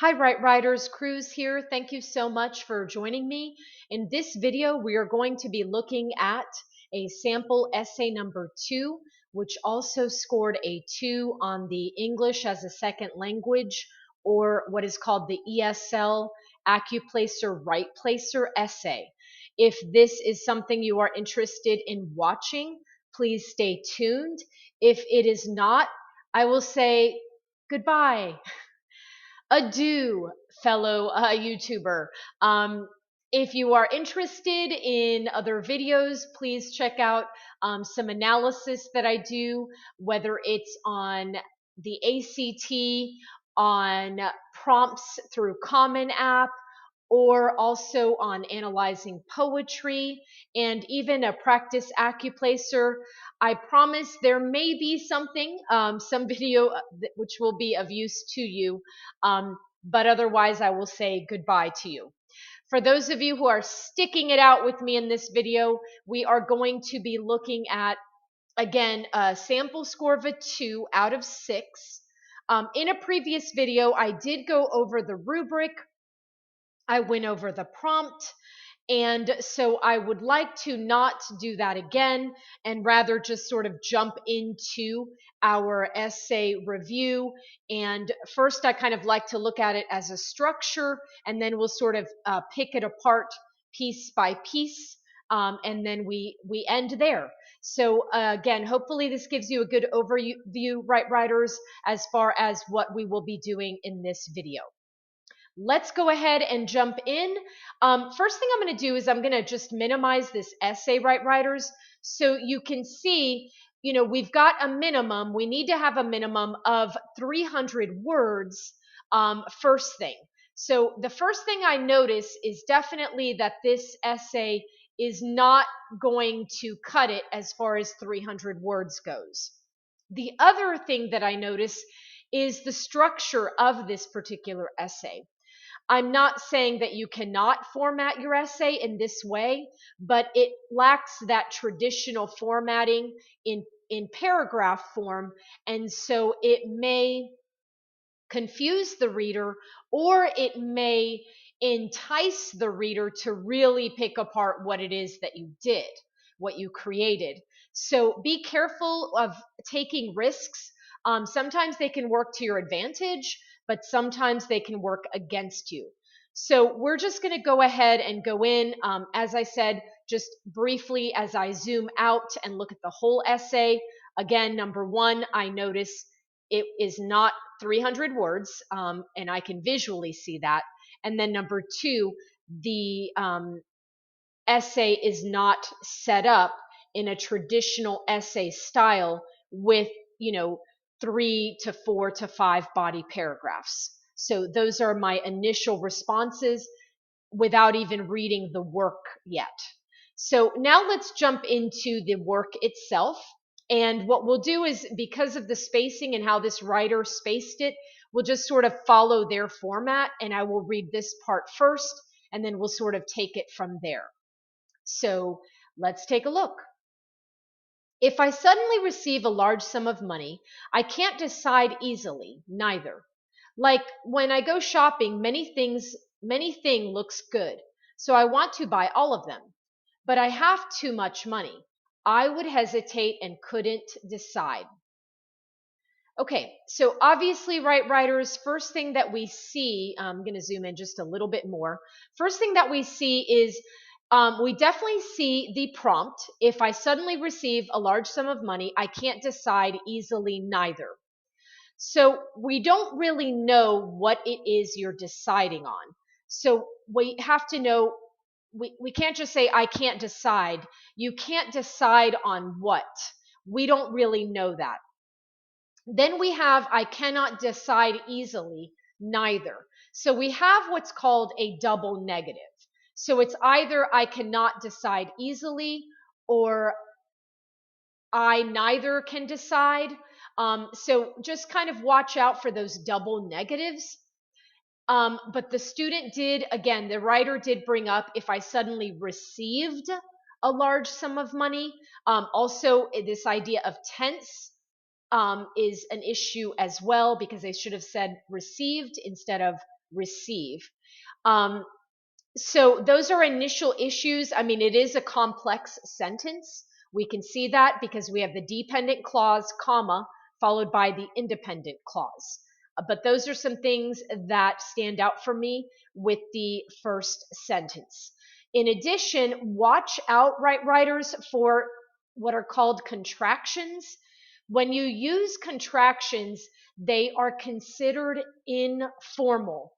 Hi, Writers, Cruz here. Thank you so much for joining me. In this video, we are going to be looking at a sample essay number 2, which also scored a 2 on the English as a second language, or what is called the ESL Accuplacer Writeplacer essay. If this is something you are interested in watching, please stay tuned. If it is not, I will say goodbye. Adieu, fellow YouTuber. If you are interested in other videos, please check out some analysis that I do, whether it's on the ACT, on prompts through Common App, or also on analyzing poetry and even a practice Accuplacer. I promise there may be something, some video which will be of use to you, but otherwise I will say goodbye to you. For those of you who are sticking it out with me in this video, we are going to be looking at, again, a sample score of a 2 out of 6. In a previous video, I did go over the rubric. I went over the prompt, and so I would like to not do that again and rather just sort of jump into our essay review. And first, I kind of like to look at it as a structure, and then we'll sort of pick it apart piece by piece, and then we end there. So again, hopefully this gives you a good overview, writers, as far as what we will be doing in this video. Let's go ahead and jump in. First thing I'm going to do is I'm going to just minimize this essay, writers, so you can see, we've got a minimum. We need to have a minimum of 300 words, first thing. So the first thing I notice is definitely that this essay is not going to cut it as far as 300 words goes. The other thing that I notice is the structure of this particular essay. I'm not saying that you cannot format your essay in this way, but it lacks that traditional formatting in paragraph form, and so it may confuse the reader, or it may entice the reader to really pick apart what it is that you did, what you created. So be careful of taking risks. Sometimes they can work to your advantage, but sometimes they can work against you. So we're just going to go ahead and go in, as I said, just briefly as I zoom out and look at the whole essay. Again, number one, I notice it is not 300 words, and I can visually see that. And then number two, the essay is not set up in a traditional essay style with, 3 to 4 to 5 body paragraphs. So those are my initial responses without even reading the work yet. So now let's jump into the work itself. And what we'll do is, because of the spacing and how this writer spaced it, we'll just sort of follow their format, and I will read this part first, and then we'll sort of take it from there. So let's take a look. If I suddenly receive a large sum of money, I can't decide easily, neither. Like when I go shopping, many thing looks good, so I want to buy all of them. But I have too much money. I would hesitate and couldn't decide. Okay, so obviously, writers, first thing that we see, I'm going to zoom in just a little bit more. First thing that we see is we definitely see the prompt. If I suddenly receive a large sum of money, I can't decide easily, neither. So we don't really know what it is you're deciding on. So we have to know, we can't just say, I can't decide. You can't decide on what. We don't really know that. Then we have, I cannot decide easily, neither. So we have what's called a double negative. So it's either I cannot decide easily, or I neither can decide. So just kind of watch out for those double negatives. But the student did, again, the writer did bring up, if I suddenly received a large sum of money. Also, this idea of tense is an issue as well, because they should have said received instead of receive. Um, so those are initial issues. I mean, it is a complex sentence. We can see that because we have the dependent clause, comma, followed by the independent clause. But those are some things that stand out for me with the first sentence. In addition, watch out, writers, for what are called contractions. When you use contractions, they are considered informal.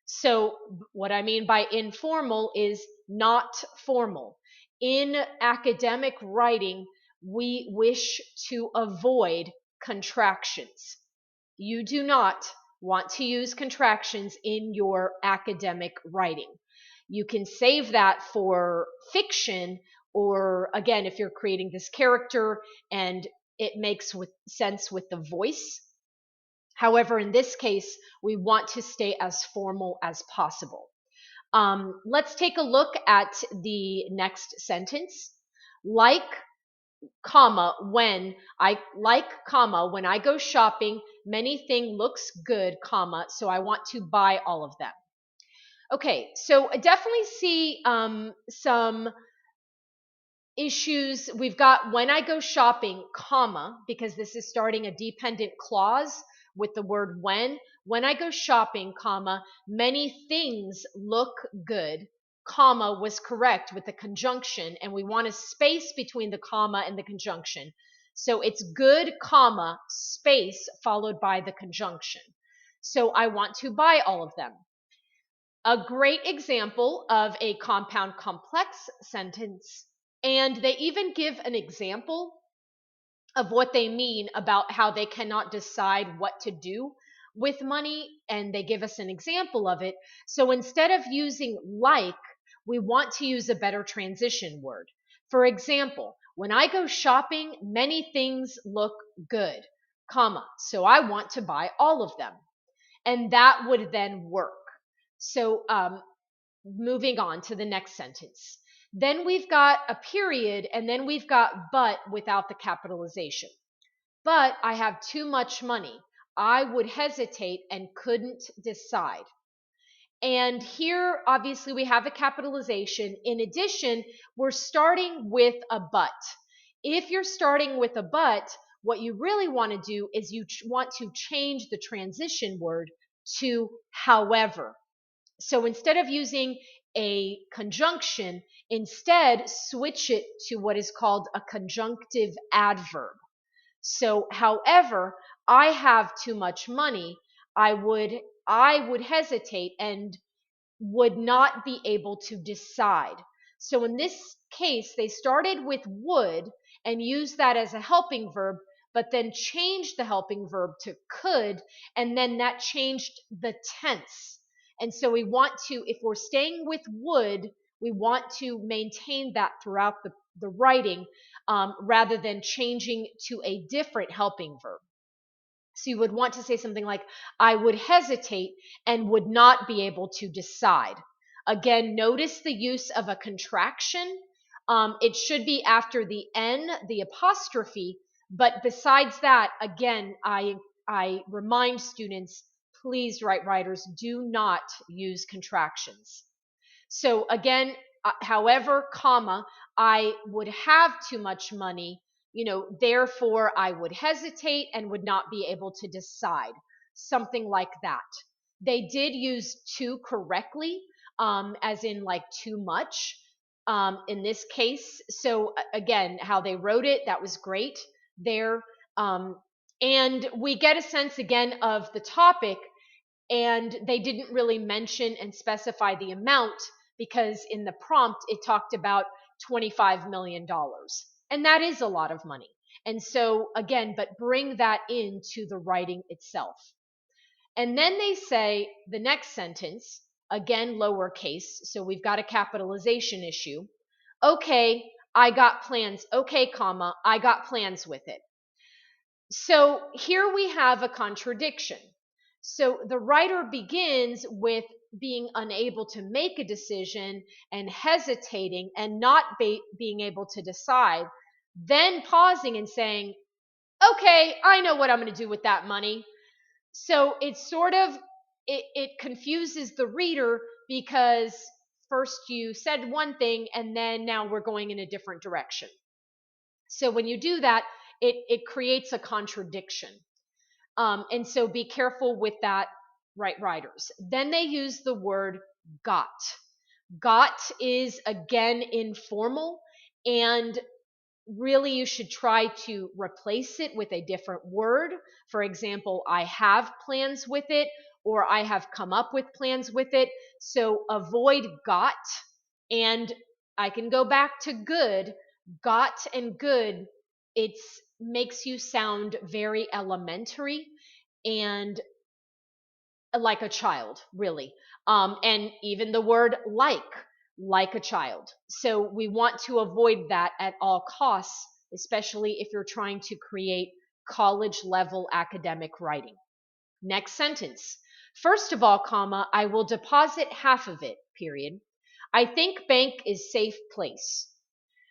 So what I mean by informal is not formal. In academic writing, we wish to avoid contractions. You do not want to use contractions in your academic writing. You can save that for fiction, or again, if you're creating this character and it makes sense with the voice. However, in this case, we want to stay as formal as possible. Let's take a look at the next sentence. Like, comma, when I go shopping, many thing looks good, comma, so I want to buy all of them. Okay, so I definitely see some issues. We've got when I go shopping, comma, because this is starting a dependent clause with the word when I go shopping, comma, many things look good, comma was correct with the conjunction, and we want a space between the comma and the conjunction. So it's good, comma, space followed by the conjunction. So I want to buy all of them. A great example of a compound complex sentence, and they even give an example of what they mean about how they cannot decide what to do with money, and they give us an example of it. So instead of using like, we want to use a better transition word. For example, when I go shopping, many things look good, comma, so I want to buy all of them. And that would then work. So moving on to the next sentence. Then we've got a period, and then we've got but without the capitalization. But I have too much money. I would hesitate and couldn't decide. And here, obviously, we have a capitalization. In addition, we're starting with a but. If you're starting with a but, what you really want to do is you want to change the transition word to however. So instead of using a conjunction, instead switch it to what is called a conjunctive adverb. So, however, I have too much money, I would hesitate and would not be able to decide. So in this case, they started with would and used that as a helping verb, but then changed the helping verb to could, and then that changed the tense. And so we want to, if we're staying with would, we want to maintain that throughout the writing, rather than changing to a different helping verb. So you would want to say something like, I would hesitate and would not be able to decide. Again, notice the use of a contraction. It should be after the N, the apostrophe. But besides that, again, I remind students, please, writers, do not use contractions. So again, however, comma, I would have too much money, therefore I would hesitate and would not be able to decide. Something like that. They did use too correctly, as in like too much, in this case. So again, how they wrote it, that was great there. And we get a sense again of the topic, and they didn't really mention and specify the amount because in the prompt it talked about $25 million. And that is a lot of money. And so again, but bring that into the writing itself. And then they say the next sentence, again, lowercase. So we've got a capitalization issue. Okay, I got plans. Okay, comma, I got plans with it. So here we have a contradiction. So the writer begins with being unable to make a decision and hesitating and not being able to decide, then pausing and saying, okay, I know what I'm going to do with that money. So it's sort of it confuses the reader because first you said one thing and then now we're going in a different direction. So when you do that, it creates a contradiction. And so be careful with that, right, writers. Then they use the word got. Got is again informal, and really you should try to replace it with a different word. For example, I have plans with it, or I have come up with plans with it. So avoid got, and I can go back to good. Got and good, it makes you sound very elementary and like a child, really. And even the word like a child. So we want to avoid that at all costs, especially if you're trying to create college level academic writing. Next sentence. First of all, comma, I will deposit half of it, period. I think bank is safe place.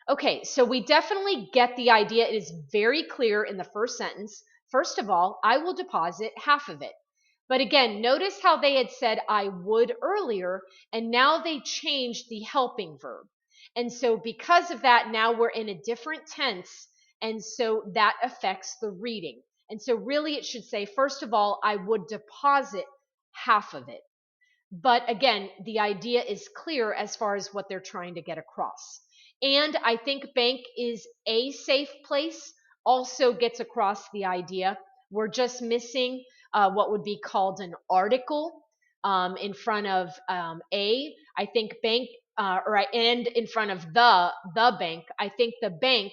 Okay, so we definitely get the idea. It is very clear in the first sentence. First of all, I will deposit half of it. But again, notice how they had said I would earlier, and now they changed the helping verb. And so because of that, now we're in a different tense, and so that affects the reading. And so really it should say, first of all, I would deposit half of it. But again, the idea is clear as far as what they're trying to get across. And I think bank is a safe place also gets across the idea. We're just missing what would be called an article in front of a. I think bank, and in front of the bank. I think the bank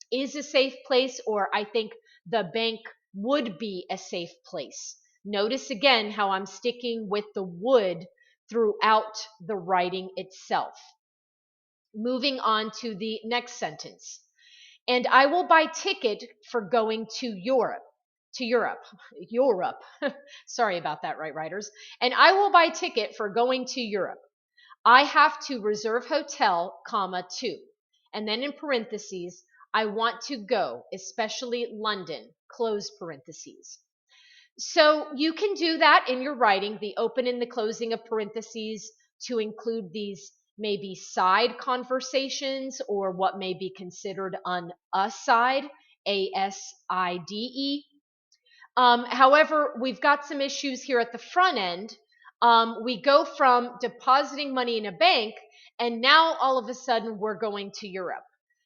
is a safe place, or I think the bank would be a safe place. Notice again how I'm sticking with the would throughout the writing itself. Moving on to the next sentence. And I will buy ticket for going to Europe. To Europe. Europe. Sorry about that, right, writers? And I will buy ticket for going to Europe. I have to reserve hotel, comma, too. And then in parentheses, I want to go, especially London, close parentheses. So you can do that in your writing, the open and the closing of parentheses, to include these maybe side conversations or what may be considered an aside, ASIDE. However, we've got some issues here at the front end. We go from depositing money in a bank, and now all of a sudden we're going to Europe.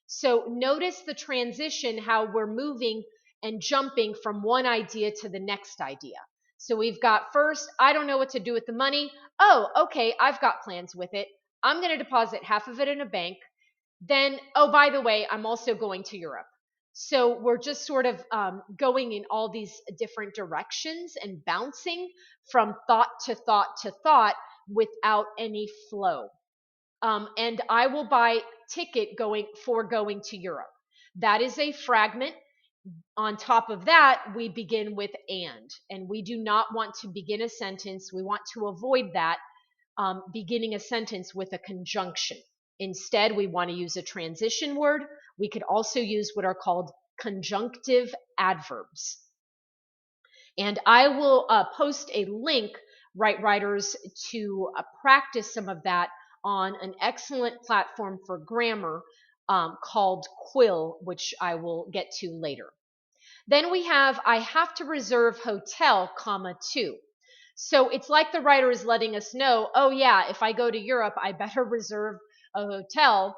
So notice the transition, how we're moving and jumping from one idea to the next idea. So we've got first, I don't know what to do with the money. Oh, okay, I've got plans with it. I'm going to deposit half of it in a bank. Then, oh, by the way, I'm also going to Europe. So we're just sort of going in all these different directions and bouncing from thought to thought to thought without any flow. And I will buy ticket going to Europe. That is a fragment. On top of that, we begin with and we do not want to begin a sentence. We want to avoid that, beginning a sentence with a conjunction. Instead, we want to use a transition word. We could also use what are called conjunctive adverbs. And I will post a link, right, writers, to practice some of that on an excellent platform for grammar called Quill, which I will get to later. Then we have, I have to reserve hotel, comma, too. So it's like the writer is letting us know, oh yeah, if I go to Europe, I better reserve a hotel.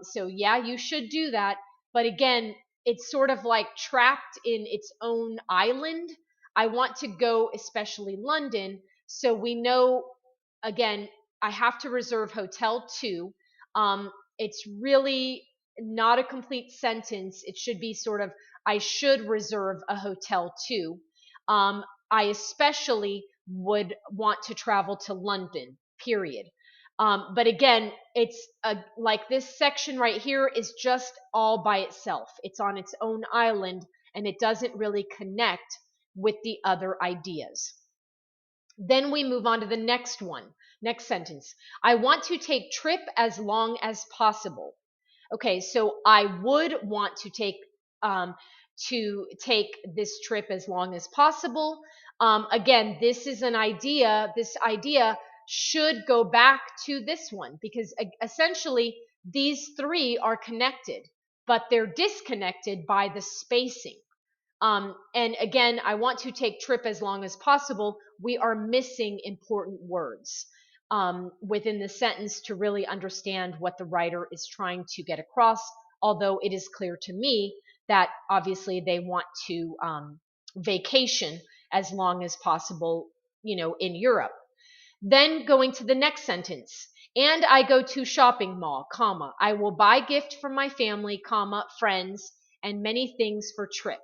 So yeah, you should do that. But again, it's sort of like trapped in its own island. I want to go, especially London. So we know, again, I have to reserve hotel too. It's really not a complete sentence. It should be sort of, I should reserve a hotel too. I especially would want to travel to London, period. But again, it's like this section right here is just all by itself. It's on its own island, and it doesn't really connect with the other ideas. Then we move on to the next one. Next sentence. I want to take trip as long as possible. Okay, so I would want to take to take this trip as long as possible. Again, this is an idea. This idea should go back to this one because essentially these three are connected, but they're disconnected by the spacing. And again, I want to take trip as long as possible. We are missing important words within the sentence to really understand what the writer is trying to get across, although it is clear to me that obviously they want to vacation as long as possible, in Europe. Then going to the next sentence. And I go to shopping mall, comma, I will buy gift from my family, comma, friends, and many things for trip.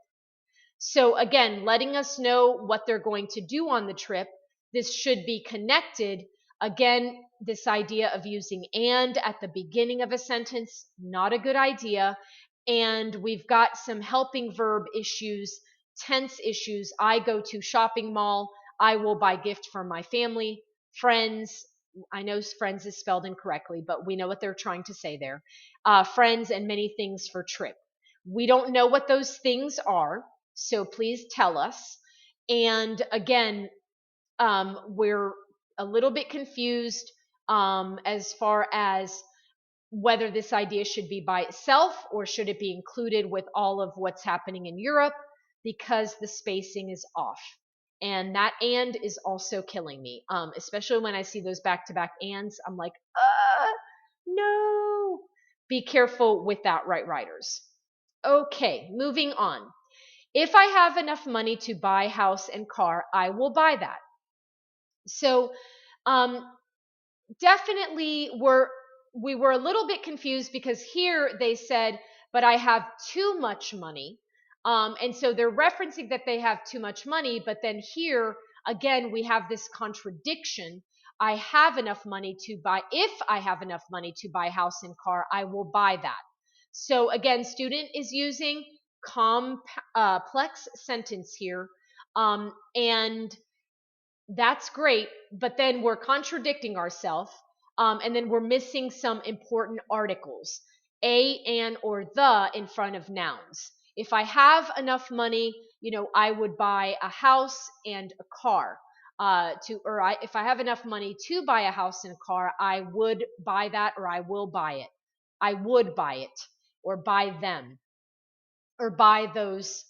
So again, letting us know what they're going to do on the trip. This should be connected. Again, this idea of using and at the beginning of a sentence, not a good idea. And we've got some helping verb issues, tense issues. I go to shopping mall. I will buy gift for my family, friends. I know friends is spelled incorrectly, but we know what they're trying to say there. Friends and many things for trip. We don't know what those things are. So please tell us. And again, we're a little bit confused as far as whether this idea should be by itself or should it be included with all of what's happening in Europe, because the spacing is off. And that and is also killing me, especially when I see those back-to-back ands. I'm like, no. Be careful with that, right, writers. Okay, moving on. If I have enough money to buy house and car, I will buy that. So definitely we were a little bit confused because here they said, but I have too much money. And so they're referencing that they have too much money, but then here again we have this contradiction. I have enough money to buy, if I have enough money to buy house and car, I will buy that. So again, student is using complex sentence here. And that's great, but then we're contradicting ourselves. And then we're missing some important articles, a, an, or the in front of nouns. If I have enough money, I would buy a house and a car. If I have enough money to buy a house and car, I would buy that, or I will buy it. I would buy it, or buy them, or buy those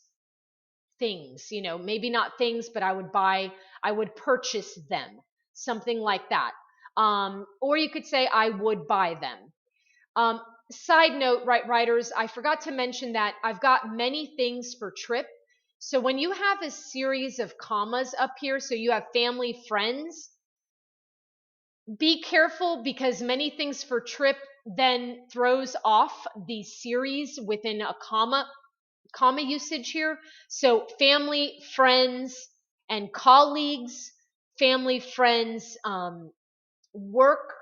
things, maybe not things, but I would purchase them, something like that. Or you could say, I would buy them. Side note, right, writers, I forgot to mention that I've got many things for trip. So when you have a series of commas up here, so you have family, friends, be careful because many things for trip then throws off the series within a comma usage here. So family, friends, and colleagues, family, friends, work,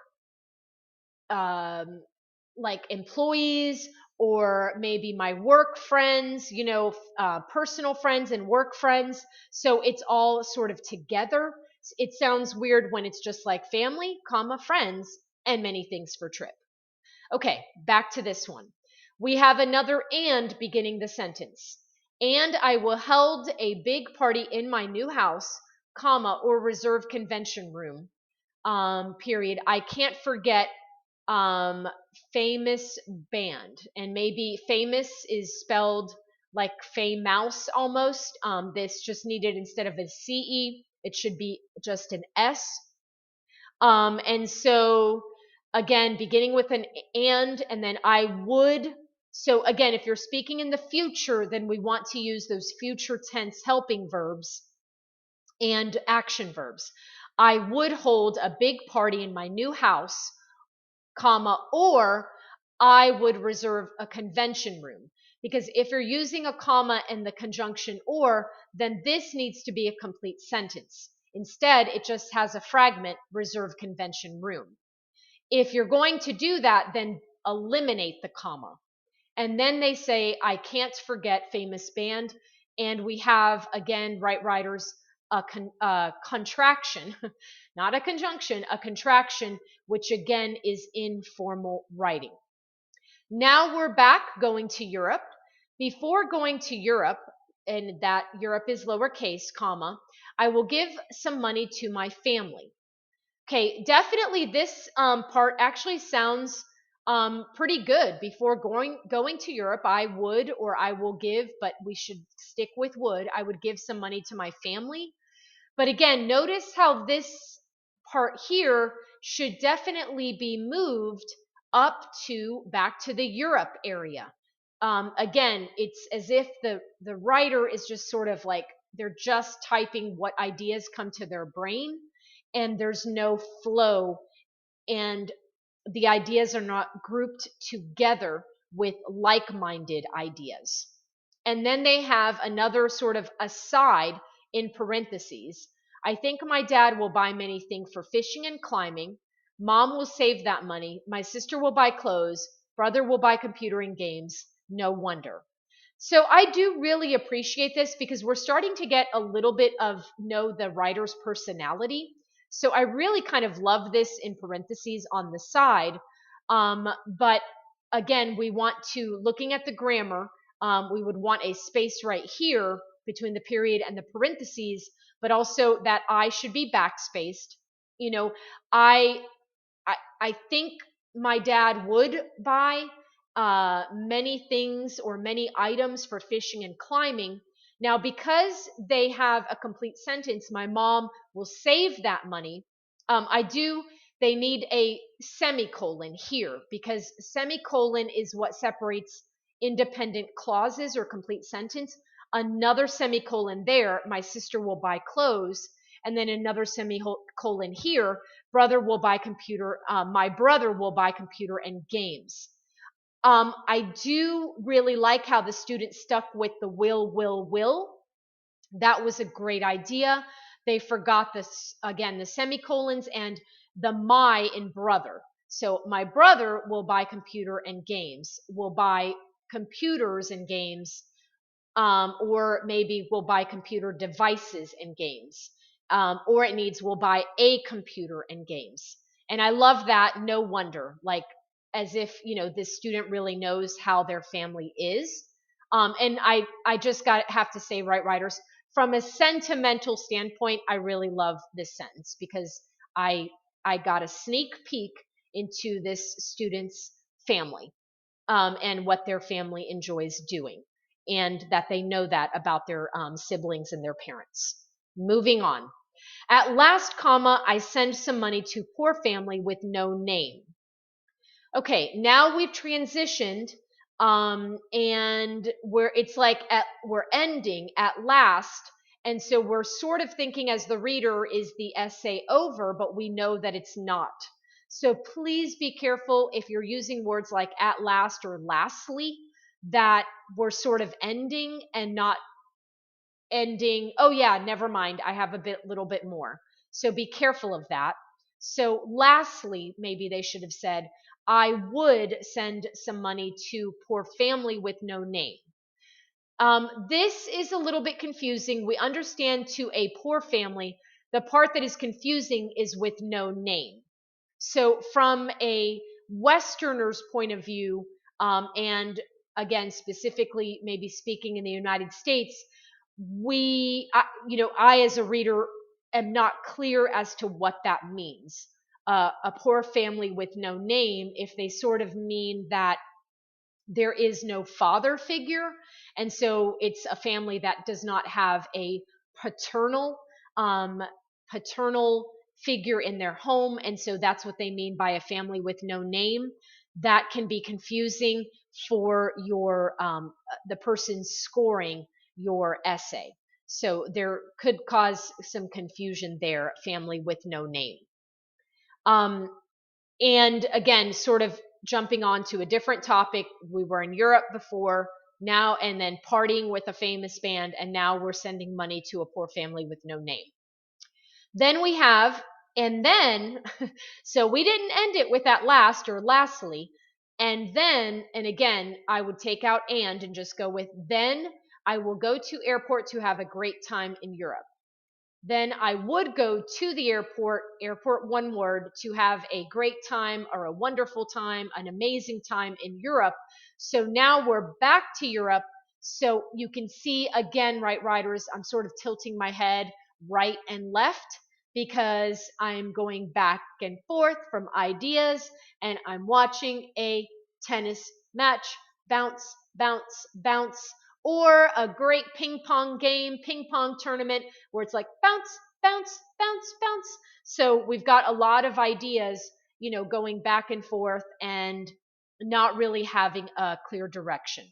like employees, or maybe my work friends, personal friends and work friends. So it's all sort of together. It sounds weird when it's just like family, comma, friends, and many things for trip. Okay, back to this one. We have another and beginning the sentence. And I will held a big party in my new house, comma, or reserved convention room, period. I can't forget famous band. And maybe famous is spelled like famous almost. This just needed, instead of a CE, it should be just an S. And so again, beginning with an and then I would. So again, if you're speaking in the future, then we want to use those future tense helping verbs and action verbs. I would hold a big party in my new house, comma, or I would reserve a convention room. Because if you're using a comma and the conjunction or, then this needs to be a complete sentence. Instead, it just has a fragment, reserved convention room. If you're going to do that, then eliminate the comma. And then they say, I can't forget famous band. And we have, again, right, writers, a contraction, not a conjunction, a contraction, which again is informal writing. Now we're back going to Europe. Before going to Europe, and that Europe is lowercase, comma, I will give some money to my family. Okay, definitely this part actually sounds pretty good. Before going to Europe, I would, or I will give, but we should stick with would. I would give some money to my family. But again, notice how this part here should definitely be moved up to back to the Europe area. Again, it's as if the writer is just sort of like they're just typing what ideas come to their brain, and there's no flow, and the ideas are not grouped together with like-minded ideas. And then they have another sort of aside in parentheses. I think my dad will buy many things for fishing and climbing. Mom will save that money. My sister will buy clothes. Brother will buy computer and games. No wonder. So I do really appreciate this because we're starting to get a little bit of know the writer's personality. So I really kind of love this in parentheses on the side. But again, we want to, looking at the grammar, we would want a space right here between the period and the parentheses, but also that I should be backspaced. You know, I I think my dad would buy many things or many items for fishing and climbing. Now, because they have a complete sentence, my mom will save that money. They need a semicolon here because semicolon is what separates independent clauses or complete sentence. Another semicolon there, my sister will buy clothes, and then another semicolon here, my brother will buy computer and games. I do really like how the student stuck with the will. That was a great idea. They forgot this, again, the semicolons and the my in brother. So my brother will buy computer and games, will buy computers and games, or maybe we'll buy computer devices and games, or it needs we'll buy a computer and games. And I love that. No wonder, like as if this student really knows how their family is. And I just have to say, right, writers, from a sentimental standpoint, I really love this sentence because I I got a sneak peek into this student's family, and what their family enjoys doing, and that they know that about their siblings and their parents. Moving on. At last, comma, I send some money to poor family with no name. Okay, now we've transitioned, and where it's like we're ending at last, and so we're sort of thinking as the reader, is the essay over? But we know that it's not. So please be careful if you're using words like at last or lastly, that we're sort of ending and not ending. Oh yeah, never mind, I have little bit more. So be careful of that. So lastly, maybe they should have said, I would send some money to poor family with no name. This is a little bit confusing. We understand to a poor family. The part that is confusing is with no name. So from a Westerner's point of view, and again, specifically maybe speaking in the United States, I as a reader am not clear as to what that means. A poor family with no name, if they sort of mean that there is no father figure, and so it's a family that does not have a paternal um, paternal figure in their home, and so that's what they mean by a family with no name. That can be confusing for your the person scoring your essay, so there could cause some confusion there. Family with no name. um, and again, sort of jumping on to a different topic, we were in Europe before, now, and then partying with a famous band, and now we're sending money to a poor family with no name. Then we have, and then, so we didn't end it with that last or lastly, and then, and again, I would take out and just go with then I will go to airport to have a great time in Europe. Then I would go to the airport one word, to have a great time or a wonderful time, an amazing time in Europe. So now we're back to Europe. So you can see again, right, writers, I'm sort of tilting my head right and left because I'm going back and forth from ideas and I'm watching a tennis match, bounce, bounce, bounce, or a great ping pong game, ping pong tournament where it's like bounce, bounce, bounce, bounce. So we've got a lot of ideas, going back and forth and not really having a clear direction.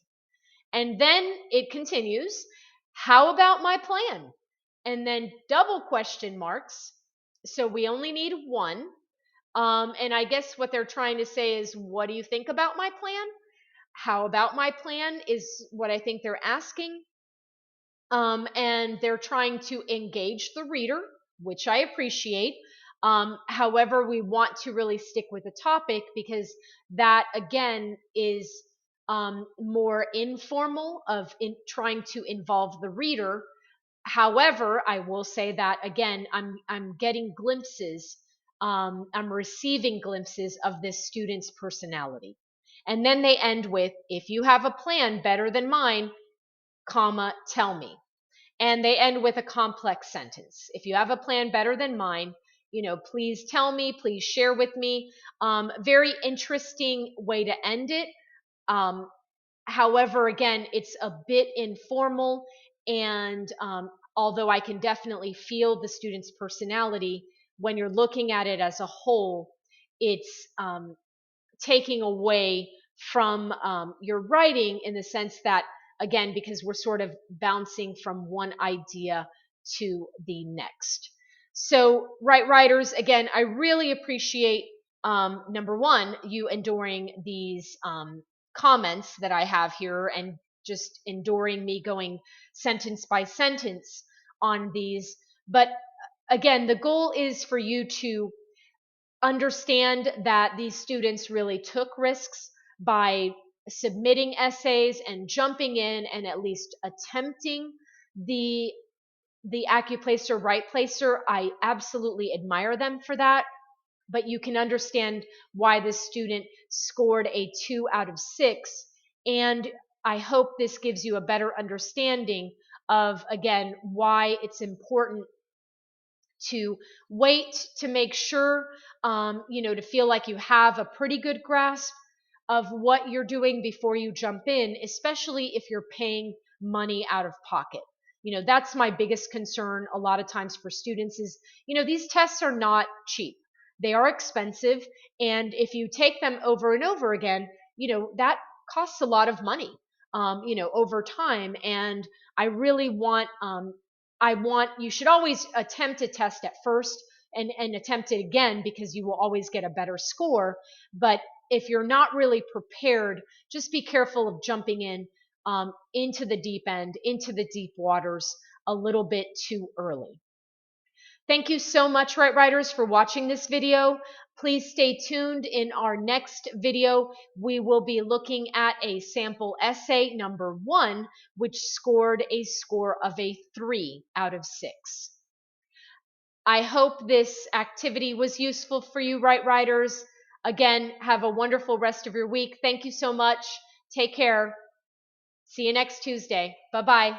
And then it continues, how about my plan? And then double question marks. So we only need one. And I guess what they're trying to say is, what do you think about my plan? How about my plan is what I think they're asking. And they're trying to engage the reader, which I appreciate. However, we want to really stick with the topic because that again is more informal of trying to involve the reader. However, I will say that again, I'm getting glimpses, I'm receiving glimpses of this student's personality. And then they end with, if you have a plan better than mine, comma, tell me. And they end with a complex sentence. If you have a plan better than mine, please tell me, please share with me. Very interesting way to end it. Um, However, again, it's a bit informal, and although I can definitely feel the student's personality, when you're looking at it as a whole, it's taking away from your writing in the sense that, again, because we're sort of bouncing from one idea to the next. So, right, writers, again, I really appreciate, number one, you enduring these comments that I have here and just enduring me going sentence by sentence on these. But again, the goal is for you to understand that these students really took risks by submitting essays and jumping in and at least attempting the Accuplacer Writeplacer. I absolutely admire them for that, but you can understand why this student scored a 2 out of 6. And I hope this gives you a better understanding of, again, why it's important to wait to make sure, to feel like you have a pretty good grasp of what you're doing before you jump in, especially if you're paying money out of pocket. That's my biggest concern a lot of times for students is, these tests are not cheap. They are expensive. And if you take them over and over again, that costs a lot of money, over time. And I really want, you should always attempt a test at first and attempt it again because you will always get a better score. But if you're not really prepared, just be careful of jumping in, into the deep end, into the deep waters a little bit too early. Thank you so much, Right Writers, for watching this video. Please stay tuned. In our next video, we will be looking at a sample essay number 1, which scored a score of a 3 out of 6. I hope this activity was useful for you, Right Writers. Again, have a wonderful rest of your week. Thank you so much. Take care. See you next Tuesday. Bye-bye.